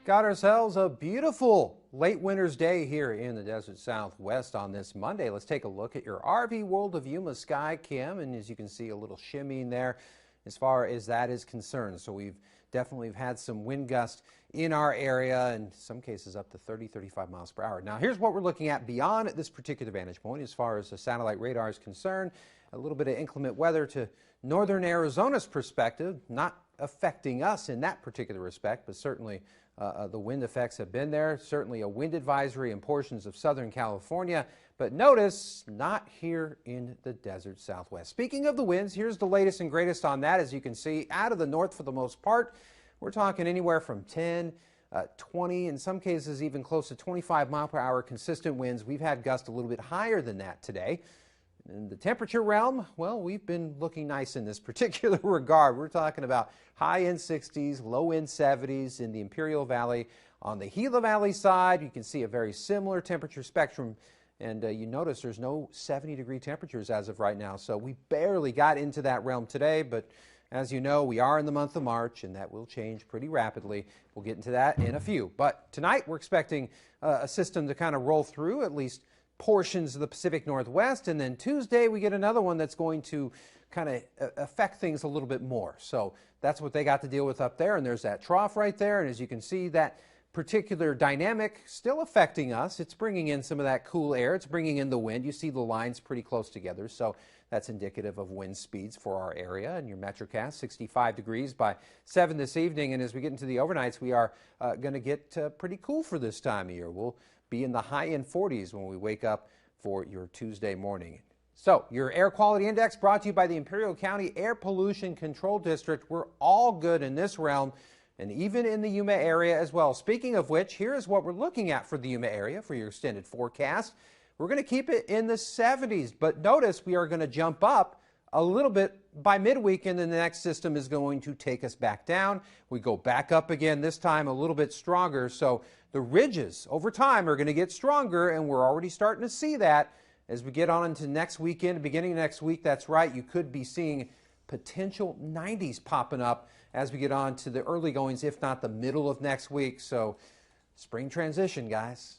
Got ourselves a beautiful late winter's day here in the desert Southwest on this Monday. Let's take a look at your RV World of Yuma sky cam, and as you can see, a little shimmying there as far as that is concerned. So we've definitely had some wind gusts in our area, in some cases up to 35 miles per hour. Now here's what we're looking at beyond this particular vantage point as far as the satellite radar is concerned. A little bit of inclement weather to northern Arizona's perspective, not affecting us in that particular respect, but certainly the wind effects have been there. Certainly a wind advisory in portions of Southern California, but notice not here in the desert Southwest. Speaking of the winds, here's the latest and greatest on that. As you can see, out of the north for the most part, we're talking anywhere from 10, 20, in some cases even close to 25 mile per hour consistent winds. We've had gusts a little bit higher than that today. In the temperature realm, well, we've been looking nice in this particular regard. We're talking about high end 60s, low end 70s in the Imperial Valley. On the Gila Valley side, you can see a very similar temperature spectrum. And you notice there's no 70-degree temperatures as of right now. So we barely got into that realm today. But as you know, we are in the month of March, and that will change pretty rapidly. We'll get into that in a few. But tonight, we're expecting a system to kind of roll through at least portions of the Pacific Northwest, and then Tuesday we get another one that's going to kind of affect things a little bit more. So that's what they got to deal with up there, and there's that trough right there, and as you can see, that particular dynamic still affecting us. It's bringing in some of that cool air. It's bringing in the wind. You see the lines pretty close together, so that's indicative of wind speeds for our area. And your Metrocast, 65 degrees by 7 this evening, and as we get into the overnights, we are going to get pretty cool for this time of year. We'll be in the high-end 40s when we wake up for your Tuesday morning. So your air quality index brought to you by the Imperial County Air Pollution Control District. We're all good in this realm, and even in the Yuma area as well. Speaking of which, here is what we're looking at for the Yuma area for your extended forecast. We're going to keep it in the 70s, but notice we are going to jump up a little bit by midweek, and then the next system is going to take us back down. We go back up again, this time a little bit stronger. So the ridges over time are going to get stronger, and we're already starting to see that as we get on into next weekend, beginning of next week. That's right, you could be seeing potential 90s popping up as we get on to the early goings, if not the middle of next week. So spring transition, guys.